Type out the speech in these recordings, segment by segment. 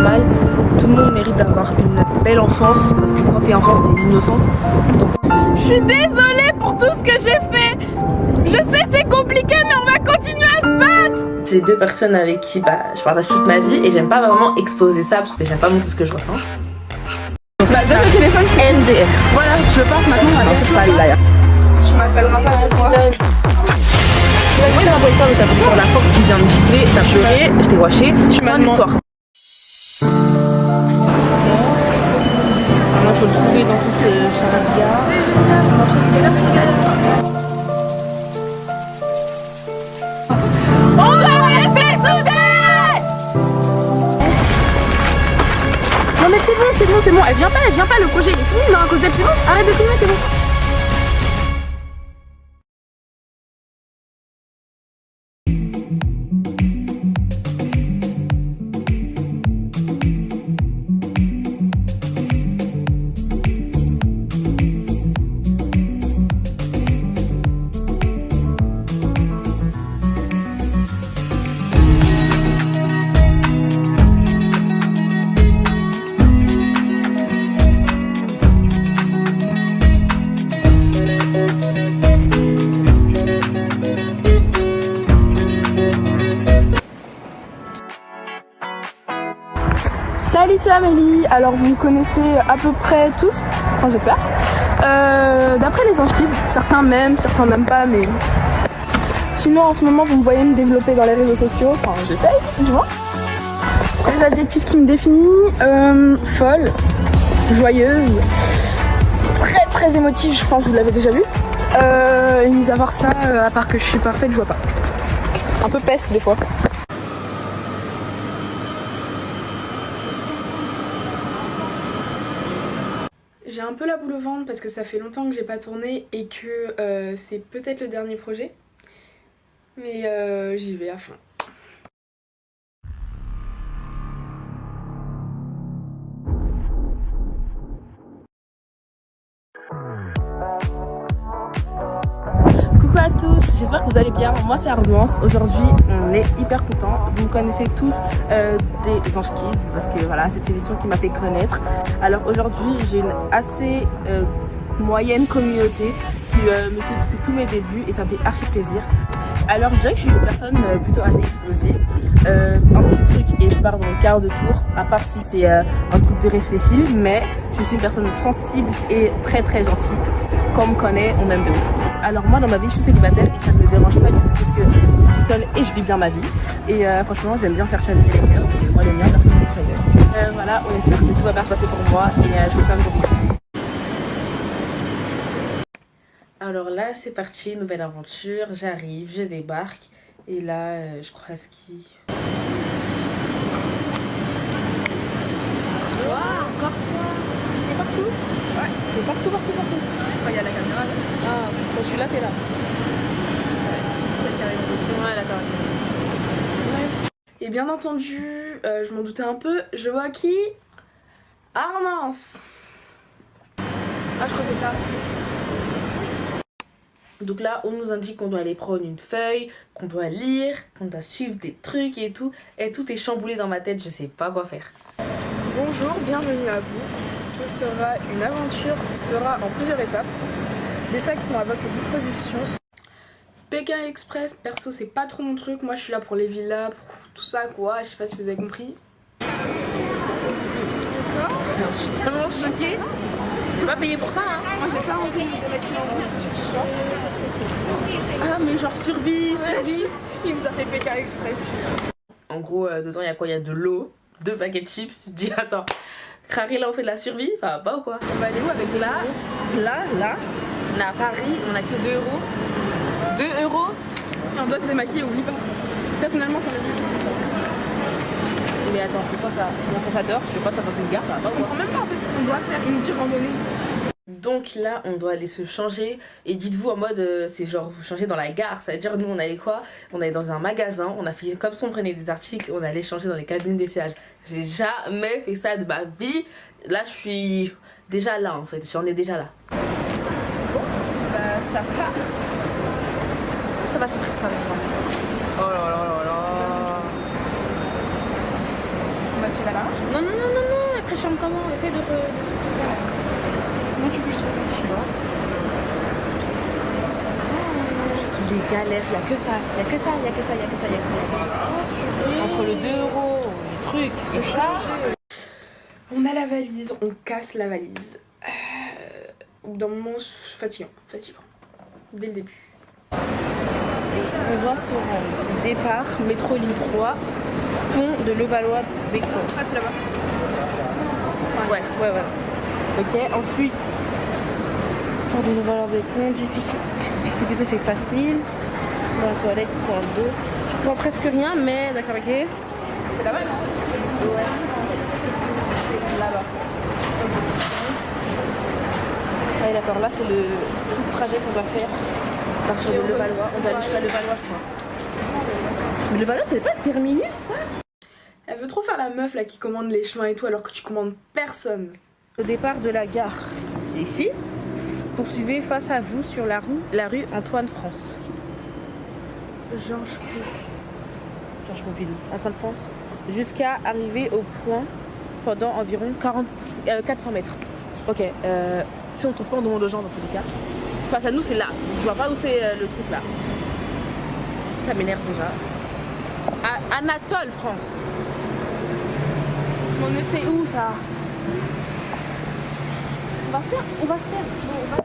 normal. Tout le monde mérite d'avoir une belle enfance parce que quand t'es enfant c'est l'innocence. Donc... Je suis désolée pour tout ce que j'ai fait. Je sais c'est compliqué mais on va continuer à se battre. C'est deux personnes avec qui je partage toute ma vie et j'aime pas vraiment exposer ça parce que j'aime pas montrer ce que je ressens. Bah donne le téléphone, je t'ai MDR. Voilà, tu veux pas maintenant on va Sale là. Tu m'appelleras pas pour moi. Oui, t'as envoyé toi, mais t'as voulu faire la forte qui vient me gifler, t'as pleuré, je t'ai washé, tu m'as l'histoire. Maintenant, faut le trouver dans tout ce charabia. On va rester soudés. Non mais c'est bon. Elle vient pas, le projet il est fini, non, à cause d'elle, c'est bon. Arrête de filmer, c'est bon. Salut, c'est Amélie. Alors vous me connaissez à peu près tous, enfin j'espère. D'après les Ange Kids, certains m'aiment, certains m'aiment pas, mais sinon en ce moment vous me voyez me développer dans les réseaux sociaux, enfin j'essaye du moins. Les adjectifs qui me définissent, folle, joyeuse, très émotive, je pense que vous l'avez déjà vu. Et mis à part ça, à part que je suis parfaite, je vois pas. Un peu peste des fois. J'ai un peu la boule au ventre parce que ça fait longtemps que j'ai pas tourné et que c'est peut-être le dernier projet. Mais j'y vais à fond. Coucou à tous, j'espère que vous allez bien. Moi c'est Armance. Aujourd'hui on est hyper contents. Vous me connaissez tous des Ange Kids parce que voilà, c'est une émission qui m'a fait connaître. Alors aujourd'hui j'ai une assez moyenne communauté qui me suit depuis tous mes débuts et ça me fait archi plaisir. Alors je dirais que je suis une personne plutôt assez explosive. Un petit truc et je pars dans le quart de tour, à part si c'est un truc de réfléchi, mais je suis une personne sensible et très gentille. Comme on me connaît, on m'aime de ouf. Alors moi dans ma vie je suis célibataire et ça ne me dérange pas du tout parce que je suis seule et je vis bien ma vie. Et franchement j'aime bien faire challenger les cœurs. Moi j'aime bien personne qui challenger. Voilà, on espère que tout va bien se passer pour moi et je vous plein de gros bisous. Alors là c'est parti, nouvelle aventure, j'arrive, je débarque et là je croise qui? Encore toi. T'es partout? Ouais, t'es partout. Quand il y a la caméra là. Ah, quand je suis là t'es là. Ouais, c'est celle qui arrive en dessous. Ouais d'accord. Bref. Et bien entendu, je m'en doutais un peu, je vois qui? Armance. Ah je crois que c'est ça. Donc là, on nous indique qu'on doit aller prendre une feuille, qu'on doit lire, qu'on doit suivre des trucs et tout est chamboulé dans ma tête, je sais pas quoi faire. Bonjour, bienvenue à vous. Ce sera une aventure qui se fera en plusieurs étapes. Des sacs sont à votre disposition. Pékin Express, perso c'est pas trop mon truc, moi je suis là pour les villas, pour tout ça quoi, je sais pas si vous avez compris. Alors, je suis tellement choquée. J'ai pas payé pour ça hein. Moi j'ai pas envie de mettre en route, c'est surtout ça. Ah mais genre survie. Il nous a fait Pékin Express. En gros, dedans il y a quoi? Il y a de l'eau, 2 paquets de chips. Je dis attends, Crary là on fait de la survie, ça va pas ou quoi? On va aller où avec Là, on est à Paris, on a que 2 euros. 2 euros. Et on doit se démaquiller, oublie pas. Personnellement j'en ai vu. Mais attends, c'est quoi ça? On fait ça dehors? Je fais pas ça dans une gare, ça va pas Je ou quoi? comprends même pas en fait ce qu'on doit faire, il me dit randonnée. Donc là, on doit aller se changer. Et dites-vous en mode, c'est genre vous changez dans la gare. Ça veut dire nous on allait quoi? On allait dans un magasin, on a fait comme si on prenait des articles, on allait changer dans les cabines d'essayage. J'ai jamais fait ça de ma vie. Là je suis déjà là en fait, j'en ai déjà là. Bon, bah ça part. Ça va souffrir ça maintenant. Oh là là là là. On va tirer la marche. Non, non, non, non, non, elle très chiante comment? Essaye de ça. Comment tu veux que je trouve ici là? Les galères, il n'y a que ça, il n'y a que ça, il n'y a que ça, il n'y a que ça, il n'y a que ça. Entre le 2 € le truc, c'est ça. On a la valise, on casse la valise. D'un moment fatigant, dès le début. On doit se rendre. Départ, métro ligne 3, pont de Levallois-Bécon. Ah, c'est là-bas. Ouais. Ok, ensuite, pont de Levallois-Bécon, difficulté c'est facile. Dans la toilette, point d'eau. Je comprends presque rien, mais d'accord, ok. C'est là-bas, non? Ouais. C'est là-bas. Ouais, d'accord, là c'est le tout le trajet qu'on va faire. Partir de Levallois, on va aller jusqu'à Levallois, je crois. Mais Levallois, c'est pas le terminus, ça? Elle veut trop faire la meuf là qui commande les chemins et tout alors que tu commandes personne. Au départ de la gare, c'est ici. Poursuivez face à vous sur la rue Antoine-France. Georges Pompidou, Antoine-France. Jusqu'à arriver au point pendant environ 400 mètres. Ok, si on trouve pas, on demande aux gens dans tous les cas. Face à nous, c'est là. Je vois pas où c'est le truc là. Ça m'énerve déjà. Anatole, France. C'est où ça? On va se faire. Bon, on va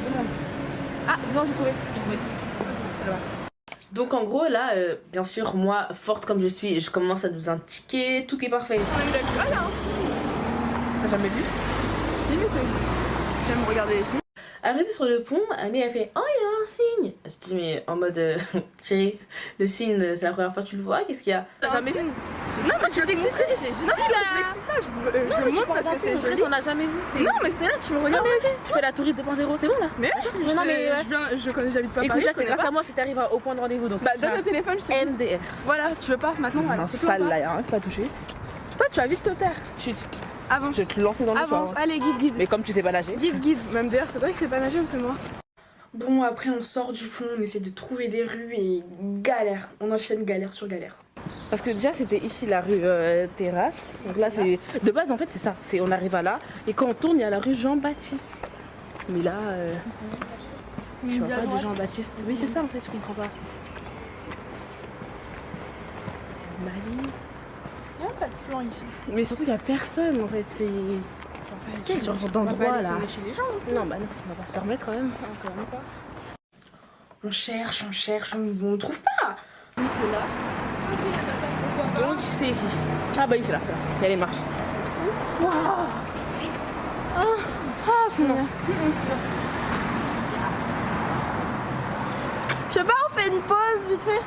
demande. Ah, non, j'ai trouvé. Donc en gros là, bien sûr, moi, forte comme je suis, je commence à nous indiquer, tout est parfait. On a vu la vue. Ah, il y a un signe. T'as jamais vu? Si, mais c'est... J'aime regarder les signes. Arrivé sur le pont, Amé a fait « Oh, il y a un signe !» Je dis mais en mode chérie, le signe, c'est la première fois que tu le vois, qu'est-ce qu'il y a? T'as jamais vu? Non, mais je t'excite, j'ai juste dit là. Je m'excite pas, je montre parce que c'est joli. On n'a jamais vu. Non, mais c'est là, tu veux regarder. Tu fais la touriste 2.0, c'est bon là? Mais non, mais je connais, j'habite pas à écoute, Paris. là, c'est grâce à moi si t'arrives au point de rendez-vous. Donc, Bah, donne le téléphone, je te dis. MDR. Voilà, tu veux pas maintenant? Un sale là, y'a rien que t'as touché. Toi, tu vas vite te taire. Chut. Avance. Je vais te lancer dans le Avance, champ. allez, guide. Mais comme tu sais pas nager. Guide. Même d'ailleurs, c'est toi qui sais pas nager ou c'est moi? Bon, après, on sort du pont, on essaie de trouver des rues et galère. On enchaîne galère sur galère. Parce que déjà c'était ici la rue Terrasse. Donc là c'est. De base en fait c'est ça. On arrive à là. Et quand on tourne il y a la rue Jean-Baptiste. Mais là. Je vois pas de Jean-Baptiste. Oui c'est ça en fait, je comprends pas. Malise. Il n'y a pas de plan ici. Mais surtout il y a personne en fait. C'est quel genre d'endroit là? Chez les gens. Non bah non, on va pas se permettre quand même. Quand même pas. On cherche, on trouve pas. C'est là. Donc c'est ici. Ah bah oui c'est là, il y a les marches. Waouh. C'est non. Tu veux pas on fait une pause vite fait?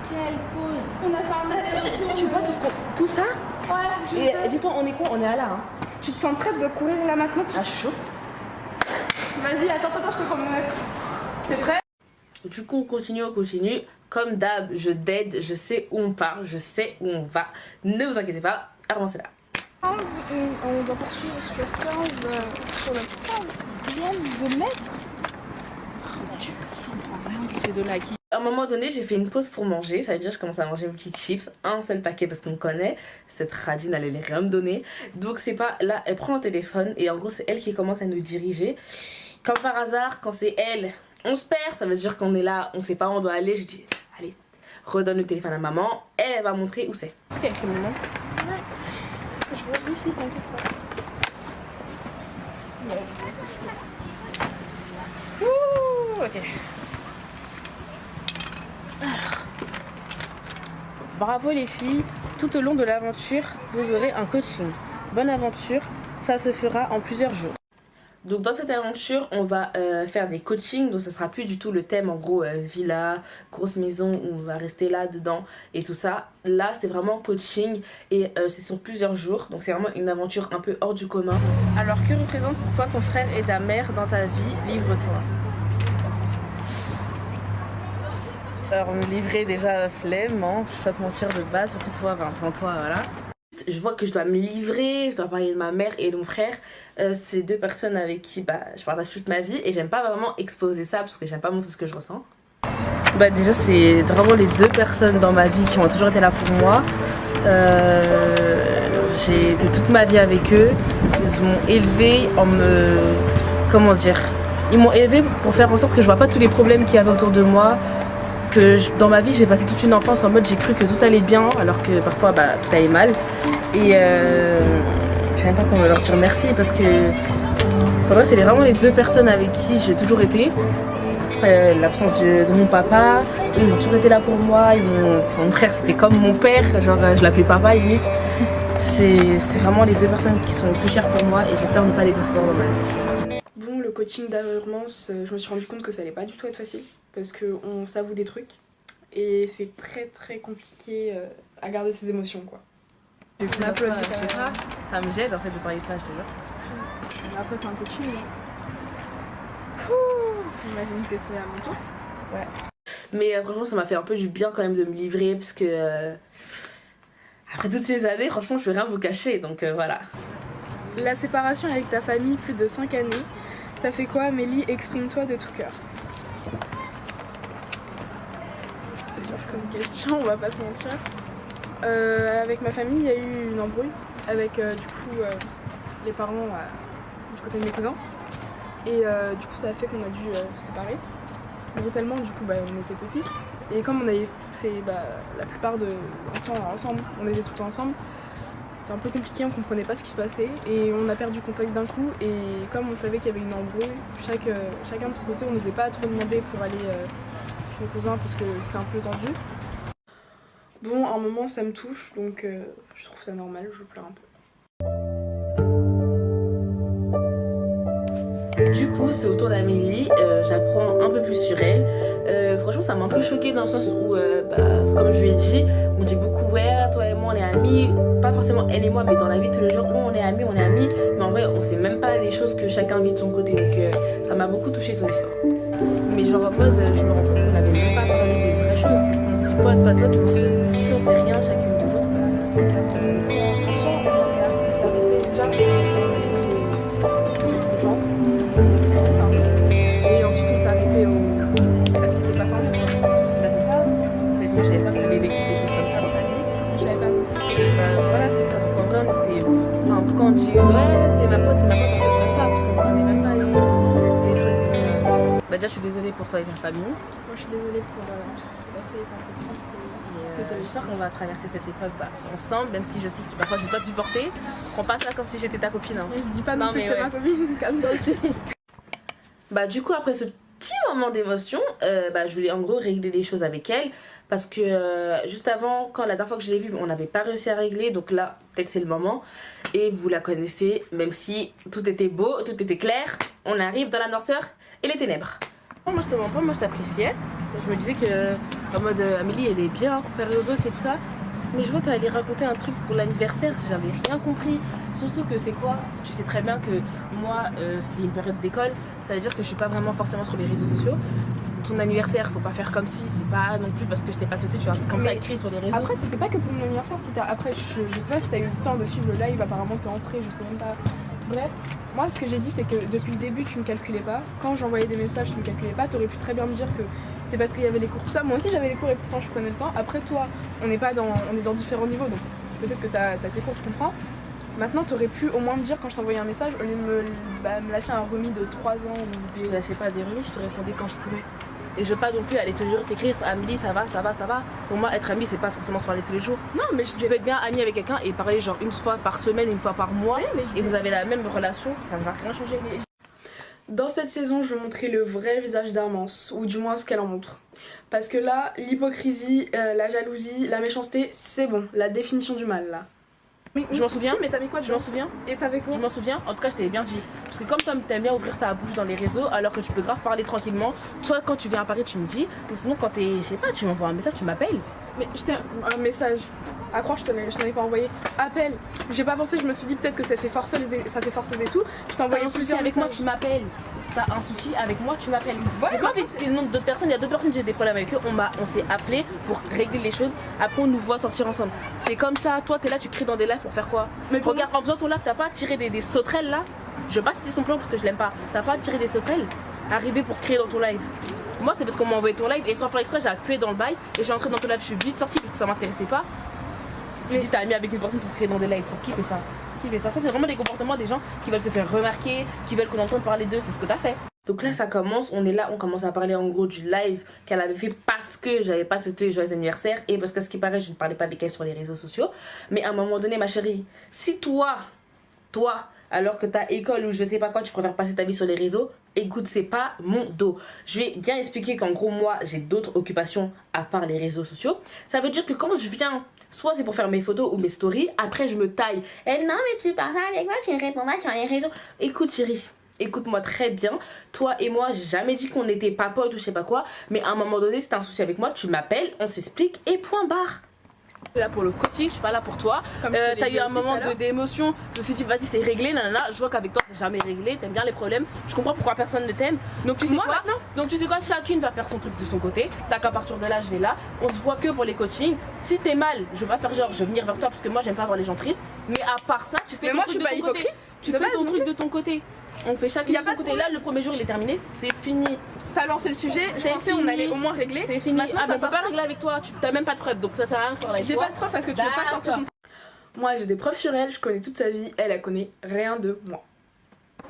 Quelle pause? On a fait un aller-retour. Est-ce que tu vois tout ça? Ouais, juste. Et dis-toi on est quoi? On est à là hein. Tu te sens prête de courir là maintenant? Ah chaud. Vas-y, attends, je te chronomètre. T'es prêt? Du coup on continue. Comme d'hab, je dead, je sais où on part, je sais où on va. Ne vous inquiétez pas, avancez là. 15, on doit poursuivre sur 15, sur le 15e de mètre. Je comprends rien du tout de là. À un moment donné, j'ai fait une pause pour manger. Ça veut dire que je commence à manger mes petites chips. Un seul paquet parce qu'on connaît. Cette radine, elle allait rien me donner. Donc c'est pas là, elle prend un téléphone et en gros c'est elle qui commence à nous diriger. Comme par hasard, quand c'est elle, on se perd. Ça veut dire qu'on est là, on sait pas où on doit aller. Je dis, allez, redonne le téléphone à maman. Elle va montrer où c'est. Ok, c'est le moment. Ouais. Je vois d'ici, t'inquiète pas. Ouh, ok. Alors. Bravo les filles, tout au long de l'aventure, vous aurez un coaching. Bonne aventure, ça se fera en plusieurs jours. Donc dans cette aventure, on va faire des coachings, donc ça sera plus du tout le thème en gros villa, grosse maison où on va rester là dedans et tout ça. Là c'est vraiment coaching et c'est sur plusieurs jours, donc c'est vraiment une aventure un peu hors du commun. Alors que représente pour toi ton frère et ta mère dans ta vie? Livre-toi. Alors me livrer déjà flemme, hein. Je vais pas te mentir de base, surtout toi, enfin toi voilà. Je vois que je dois me livrer, je dois parler de ma mère et de mon frère. C'est deux personnes avec qui je partage toute ma vie et j'aime pas vraiment exposer ça parce que j'aime pas montrer ce que je ressens. Bah déjà c'est vraiment les deux personnes dans ma vie qui ont toujours été là pour moi. J'ai été toute ma vie avec eux. Ils m'ont élevée en me... Comment dire? Ils m'ont élevée pour faire en sorte que je vois pas tous les problèmes qu'il y avait autour de moi. Dans ma vie, j'ai passé toute une enfance en mode j'ai cru que tout allait bien, alors que parfois tout allait mal. Et je sais même pas comment leur dire merci parce que pour moi, c'est vraiment les deux personnes avec qui j'ai toujours été. L'absence de mon papa, eux, ils ont toujours été là pour moi. Mon frère, c'était comme mon père, genre je l'appelais papa limite. C'est vraiment les deux personnes qui sont les plus chères pour moi et j'espère ne pas les décevoir dans ma vie. Bon, le coaching d'avance, je me suis rendu compte que ça allait pas du tout être facile parce qu'on s'avoue des trucs et c'est très très compliqué à garder ses émotions quoi. Du coup, ça me gêne en fait de parler de ça, je te jure. Après, c'est un coaching. J'imagine que c'est à mon tour. Ouais. Mais franchement, ça m'a fait un peu du bien quand même de me livrer parce que après toutes ces années, franchement, je peux rien vous cacher, donc voilà. La séparation avec ta famille, plus de 5 années, t'as fait quoi, Amélie? Exprime-toi de tout cœur. C'est dur comme question, on va pas se mentir. Avec ma famille, il y a eu une embrouille avec du coup les parents du côté de mes cousins. Et du coup ça a fait qu'on a dû se séparer brutalement, du coup on était petits et comme on avait fait la plupart de temps ensemble, on était tout le temps ensemble, c'était un peu compliqué, on comprenait pas ce qui se passait et on a perdu contact d'un coup et comme on savait qu'il y avait une embrouille, chacun de son côté on n'osait pas trop demander pour aller chez mes cousins parce que c'était un peu tendu. Bon, à un moment ça me touche donc je trouve ça normal, je pleure un peu. Du coup, c'est au tour d'Amélie, j'apprends un peu plus sur elle. Franchement, ça m'a un peu choquée dans le sens où, comme je lui ai dit, on dit beaucoup, ouais, toi et moi on est amis. Pas forcément elle et moi, mais dans la vie tous les jours, on est amis. Mais en vrai, on sait même pas les choses que chacun vit de son côté. Donc, ça m'a beaucoup touché son histoire. Mais genre en mode, je me rends compte qu'on n'avait même pas parlé des vraies choses. Parce qu'on se dit pote, si on sait rien chacune de l'autre, c'est calme. On s'est arrêté déjà les défenses. Et ensuite on s'est arrêté à ce qui n'était pas formé. C'est ça. En fait, moi je savais pas que tu avais vécu des choses comme ça dans ta vie. Je savais pas. Voilà, c'est ça. Donc en vrai, on était. Enfin, quand on dit ouais, c'est ma pote, en fait, même pas. Parce qu'on connaît même pas les trucs. Déjà, je suis désolée pour toi et ta famille. Moi je suis désolée pour tout ce qui s'est passé étant petite. J'espère qu'on va traverser cette épreuve ensemble, même si je sais que parfois je vais pas supporter. On passe là comme si j'étais ta copine. Hein. Mais je dis pas non plus que t'es ma copine, calme-toi aussi. Du coup, après ce petit moment d'émotion, je voulais en gros régler les choses avec elle. Parce que juste avant, quand la dernière fois que je l'ai vue, on n'avait pas réussi à régler. Donc là, peut-être c'est le moment. Et vous la connaissez, même si tout était beau, tout était clair. On arrive dans la noirceur et les ténèbres. Moi je te mens pas, moi je t'appréciais. Je me disais que en mode Amélie elle est bien comparée aux autres et tout ça. Mais je vois t'allais raconter un truc pour l'anniversaire, j'avais rien compris. Surtout que c'est quoi? Tu sais très bien que moi c'était une période d'école, ça veut dire que je suis pas vraiment forcément sur les réseaux sociaux. Ton anniversaire, faut pas faire comme si, c'est pas non plus parce que je t'ai pas sauté, tu vas comme ça écrit sur les réseaux. Après c'était pas que pour mon anniversaire, après je sais pas si t'as eu le temps de suivre le live, apparemment t'es entrée, je sais même pas. Bref, moi ce que j'ai dit c'est que depuis le début tu me calculais pas. Quand j'envoyais des messages tu me calculais pas, t'aurais pu très bien me dire que c'était parce qu'il y avait les cours, tout ça. Moi aussi j'avais les cours et pourtant je prenais le temps. Après toi, on est dans différents niveaux donc peut-être que t'as tes cours, je comprends. Maintenant t'aurais pu au moins me dire quand je t'envoyais un message au lieu de me lâcher un remis de 3 ans ou Je te lâchais pas des remis, je te répondais quand je pouvais. Et je veux pas non plus aller toujours t'écrire Amélie ça va. Pour moi être amie c'est pas forcément se parler tous les jours. Non mais tu peux être bien amie avec quelqu'un et parler genre une fois par semaine, une fois par mois et vous avez la même relation, ça ne va rien changer. Dans cette saison je vais montrer le vrai visage d'Armance, ou du moins ce qu'elle en montre. Parce que là, l'hypocrisie, la jalousie, la méchanceté, c'est bon, la définition du mal là. Mais, je m'en souviens. Si, mais t'avais quoi? Je m'en souviens. Et t'avais quoi? Je m'en souviens. En tout cas, je t'avais bien dit. Parce que comme t'aimes bien ouvrir ta bouche dans les réseaux, alors que tu peux grave parler tranquillement. Toi, quand tu viens à Paris, tu me dis. Ou sinon, quand t'es, je sais pas, tu m'envoies un message, tu m'appelles. Mais j'étais un message. À croire, je t'en ai pas envoyé. Appel. J'ai pas pensé, je me suis dit peut-être que ça fait forceuse et tout. Je t'ai envoyé plusieurs avec messages. moi, tu m'appelles. T'as un souci avec moi, tu m'appelles. Ouais, j'ai pas envie de citer le nom d'autres personnes. Il y a d'autres personnes, j'ai des problèmes avec eux. On s'est appelé pour régler les choses. Après, on nous voit sortir ensemble. C'est comme ça. Toi, t'es là, tu cries dans des lives pour faire quoi? Mais regarde, en faisant ton live, t'as pas tiré des sauterelles là? Je vais pas citer son plan parce que je l'aime pas. T'as pas tiré des sauterelles? Arrivé pour crier dans ton live. Moi, c'est parce qu'on m'a envoyé ton live et sans faire exprès, j'ai appuyé dans le bail et j'ai entré dans ton live. Je suis vite sortie parce que ça m'intéressait pas. Tu dis t'es ami avec une personne pour créer dans des lives. Qui fait ça? Qui fait ça? Ça, c'est vraiment des comportements des gens qui veulent se faire remarquer, qui veulent qu'on entende parler d'eux. C'est ce que t'as fait. Donc là, ça commence. On est là, on commence à parler en gros du live qu'elle avait fait parce que j'avais pas souhaité joyeux anniversaire et parce que ce qui paraît, je ne parlais pas avec elle sur les réseaux sociaux. Mais à un moment donné, ma chérie, si toi, alors que t'as école ou je sais pas quoi, tu préfères passer ta vie sur les réseaux, écoute, c'est pas mon dos. Je vais bien expliquer qu'en gros, moi, j'ai d'autres occupations à part les réseaux sociaux. Ça veut dire que quand je viens, soit c'est pour faire mes photos ou mes stories, après je me taille. Et non, mais tu parles avec moi, tu réponds pas sur les réseaux. Écoute, chérie. Écoute-moi très bien, toi et moi, j'ai jamais dit qu'on était pas potes ou je sais pas quoi, mais à un moment donné, si t'as un souci avec moi, tu m'appelles, on s'explique et point barre. Je suis là pour le coaching, je suis pas là pour toi. T'as eu un moment d'émotion, je me suis dit vas-y c'est réglé, nanana. Je vois qu'avec toi c'est jamais réglé, t'aimes bien les problèmes, je comprends pourquoi personne ne t'aime. Donc tu sais quoi maintenant? Donc tu sais quoi, chacune va faire son truc de son côté. T'as qu'à partir de là, je vais là, on se voit que pour les coachings. Si t'es mal, je vais pas faire genre je vais venir vers toi parce que moi j'aime pas voir les gens tristes. Mais à part ça, tu fais ton truc de ton côté. Tu fais ton truc de ton côté. On fait chacun de son côté. Là, le premier jour il est terminé, c'est fini. T'as lancé le sujet, je pensais on allait au moins régler. C'est fini. Ah, mais on peut pas régler avec toi, tu t'as même pas de preuves donc ça sert à rien de faire avec toi. J'ai pas de preuves parce que tu veux pas sortir ton... Moi j'ai des preuves sur elle, je connais toute sa vie, elle connaît rien de moi.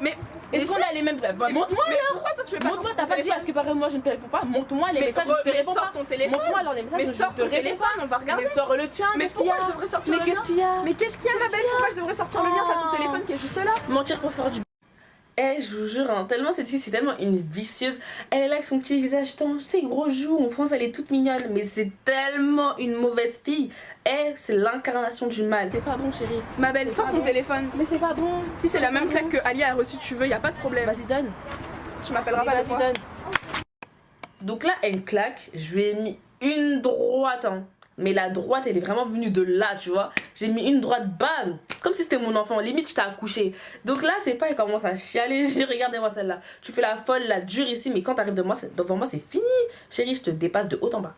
Mais est-ce qu'on a les mêmes... Montre-moi alors. Pourquoi toi tu veux pas montre-moi, t'as pas dit parce que par exemple moi je ne te réponds pas. Montre-moi les messages, je te réponds pas. Ton téléphone. Montre-moi alors les messages, mais sors ton téléphone, on va regarder. Mais sors le tien. Mais pourquoi je devrais sortir le mien? Mais qu'est-ce qu'il y a? Mais qu'est-ce qu'il y a ma belle? Pourquoi je devrais sortir le mien? T'as ton téléphone qui est juste là. Mentir pour faire du... Eh, je vous jure, hein, tellement cette fille, c'est tellement une vicieuse. Elle est là avec son petit visage, ses gros joues, on pense qu'elle est toute mignonne, mais c'est tellement une mauvaise fille. Eh, c'est l'incarnation du mal. C'est pas bon, chérie. Ma belle, sors ton téléphone. Mais c'est pas bon. Si c'est la même claque que Alia a reçue, tu veux, y a pas de problème. Vas-y, donne. Tu m'appelleras pas, vas-y, donne. Donc là, elle claque, je lui ai mis une droite, hein. Mais la droite, elle est vraiment venue de là, tu vois. J'ai mis une droite, bam. Comme si c'était mon enfant. Limite, je t'ai accouché. Donc là, c'est pas, elle commence à chialer. J'ai regardez-moi celle-là. Tu fais la folle, la dure ici. Mais quand t'arrives devant moi, c'est fini. Chérie, je te dépasse de haut en bas.